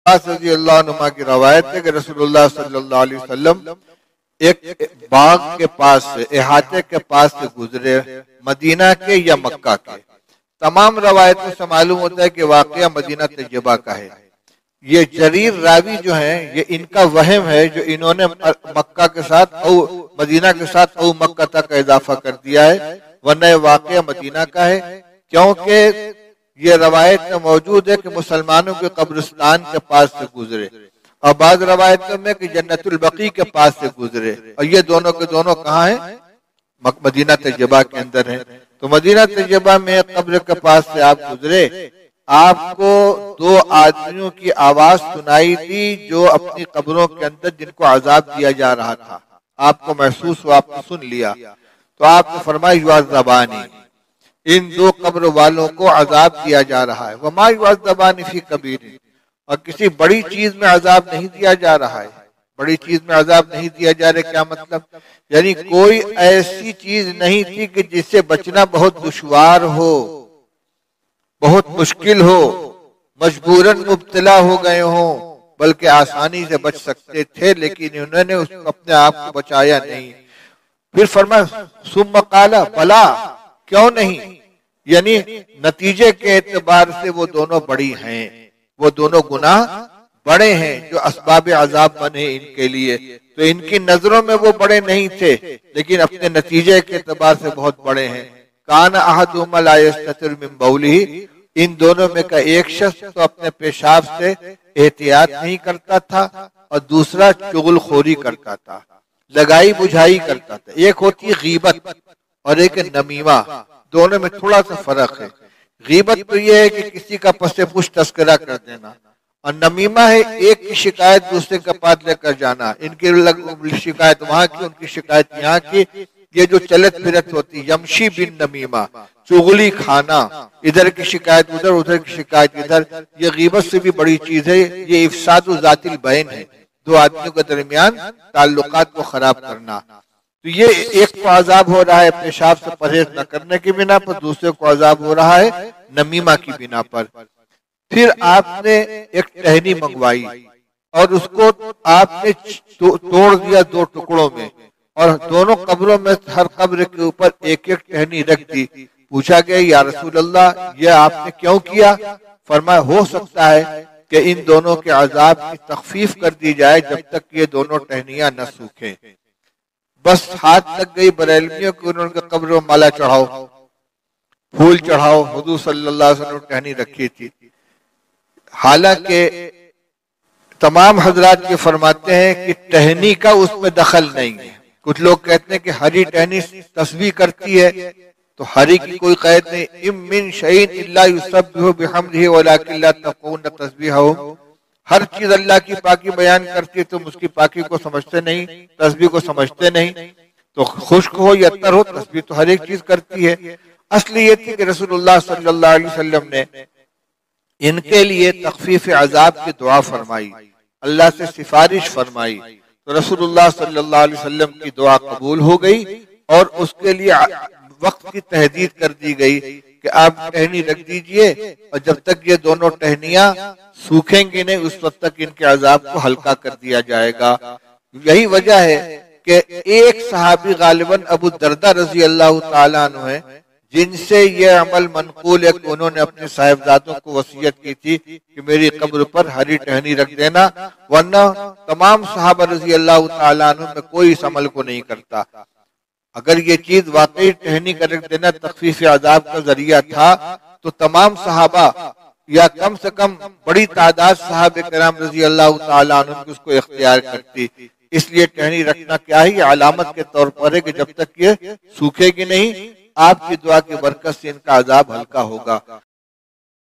عباس رضی اللہ عنہ کی روایت ہے کہ رسول اللہ صلی اللہ علیہ وسلم ایک باغ کے پاس سے، احاطے کے پاس سے گزرے، مدینہ کے یا مکہ کے۔ تمام روایتوں سے معلوم ہوتا ہے کہ واقعہ مدینہ طیبہ کا ہے۔ یہ جریر راوی جو ہیں یہ ان کا وہم ہے، جو انہوں نے مکہ کے ساتھ او مدینہ کے ساتھ او مکہ تک کا اضافہ کر دیا ہے، ورنہ یہ واقعہ مدینہ کا ہے، کیونکہ یہ روایت میں موجود ہے کہ مسلمانوں کے قبرستان کے پاس سے گزرے، اور بعض روایتوں میں کہ جنت البقیع کے پاس سے گزرے، اور یہ دونوں کے دونوں کہاں ہیں؟ مدینہ طیبہ کے اندر ہیں۔ تو مدینہ طیبہ میں قبر کے پاس سے آپ گزرے، آپ کو دو آدمیوں کی آواز سنائی تھی جو اپنی قبروں کے اندر جن کو عذاب دیا جا رہا تھا، آپ کو محسوس ہوا، آپ نے سن لیا، تو آپ نے فرمایا یعذبانی، ان دو قبر والوں کو عذاب دیا جا رہا ہے، وما یعذبان فی کبیر، اور کسی بڑی چیز میں عذاب نہیں دیا جا رہا ہے۔ بڑی چیز میں عذاب نہیں دیا جا رہا، کیا مطلب؟ یعنی کوئی ایسی چیز نہیں تھی کہ جس سے بچنا بہت دشوار ہو، بہت مشکل ہو، مجبوراً مبتلا ہو گئے ہوں، بلکہ آسانی سے بچ سکتے تھے، لیکن انہوں نے اپنے آپ کو بچایا نہیں۔ پھر فرمایا ثم قال بلا، کیوں نہیں؟ یعنی نتیجے کے اعتبار سے وہ دونوں بڑی ہیں، وہ دونوں گناہ بڑے ہیں جو اسباب عذاب بنے ان کے لیے، تو ان کی نظروں میں وہ بڑے نہیں تھے، لیکن اپنے نتیجے کے اعتبار سے بہت بڑے ہیں۔ کان احدہما لا یستتر من بولہ، ان دونوں میں کا ایک شخص تو اپنے پیشاب سے احتیاط نہیں کرتا تھا، اور دوسرا چغل خوری کرتا تھا، لگائی بجھائی کرتا تھا۔ ایک ہوتی غیبت اور ایک نمیمہ، دونوں میں تھوڑا سا فرق ہے۔ غیبت تو یہ ہے کہ کسی کا پس پش تذکرہ کر دینا، اور نمیمہ ہے ایک کی شکایت دوسرے کے پاس لے کر جانا، ان کی شکایت وہاں کی، ان کی شکایت یہاں کی، یہ جو چلت پھرت ہوتی، یمشی بن نمیمہ، چغلی کھانا، ادھر کی شکایت ادھر، ادھر کی شکایت ادھر، یہ غیبت سے بھی بڑی چیز ہے۔ یہ افساد ذات البین ہے، دو آدمیوں کے درمیان تعلقات کو خراب کرنا۔ تو یہ ایک کو عذاب ہو رہا ہے پیشاب سے پرہیز نہ کرنے کی بنا پر، دوسرے کو عذاب ہو رہا ہے نمیمہ کی بنا پر۔ پھر آپ نے ایک ٹہنی منگوائی اور اس کو آپ نے توڑ دیا دو ٹکڑوں میں، اور دونوں قبروں میں ہر قبر کے اوپر ایک ایک ٹہنی رکھ دی۔ پوچھا گیا یا رسول اللہ یہ آپ نے کیوں کیا؟ فرمایا ہو سکتا ہے کہ ان دونوں کے عذاب کی تخفیف کر دی جائے جب تک یہ دونوں ٹہنیاں نہ سوکھیں۔ بس ہاتھ لگ گئی بریلویوں کو، انہوں نے قبروں مالا چڑھاؤ، پھول چڑھاؤ، حضور صلی اللہ علیہ وسلم نے ٹہنی رکھی تھی۔ حالانکہ تمام حضرات یہ فرماتے ہیں کہ ٹہنی کا اس میں دخل نہیں ہے۔ کچھ لوگ کہتے ہیں کہ ہری ٹہنی تسبیح کرتی ہے، تو ہری کی کوئی قید نہیں، ام من شیء الا یسبح بحمدہ ولکن لا تفقہون تسبیحہم، ہر چیز اللہ کی پاکی بیان کرتی ہے، تم اس کی پاکی کو سمجھتے نہیں، تسبیح کو سمجھتے نہیں۔ تو خشک ہو یا تر ہو، تسبیح تو ہر ایک چیز کرتی ہے۔ اصل یہ تھی کہ رسول اللہ صلی اللہ علیہ وسلم نے ان کے لیے تخفیف عذاب کی دعا فرمائی، اللہ سے سفارش فرمائی، تو رسول اللہ صلی اللہ علیہ وسلم کی دعا قبول ہو گئی، اور اس کے لیے وقت کی تحدید کر دی گئی کہ آپ ٹہنی رکھ دیجئے، اور جب تک یہ دونوں ٹہنیاں سوکھیں گی نہیں اس وقت تک ان کے عذاب کو ہلکا کر دیا جائے گا۔ یہی وجہ ہے کہ ایک صحابی غالباً ابو الدرداء رضی اللہ تعالیٰ عنہ ہیں جن سے یہ عمل منقول ہے کہ انہوں نے اپنے صاحبزادوں کو وصیت کی تھی کہ میری قبر پر ہری ٹہنی رکھ دینا، ورنہ تمام صحابہ رضی اللہ تعالیٰ عنہ میں کوئی اس عمل کو نہیں کرتا۔ اگر یہ چیز واقعی ٹہنی کا رکھ دینا تخفیف عذاب کا ذریعہ تھا تو تمام صحابہ یا کم سے کم بڑی تعداد صحابہ کرام رضی اللہ تعالیٰ عنہ اس کو اختیار کرتی۔ اس لیے ٹہنی رکھنا کیا ہے؟ یہ علامت کے طور پر ہے کہ جب تک یہ سوکھے گی نہیں، آپ کی دعا کی برکت سے ان کا عذاب ہلکا ہوگا۔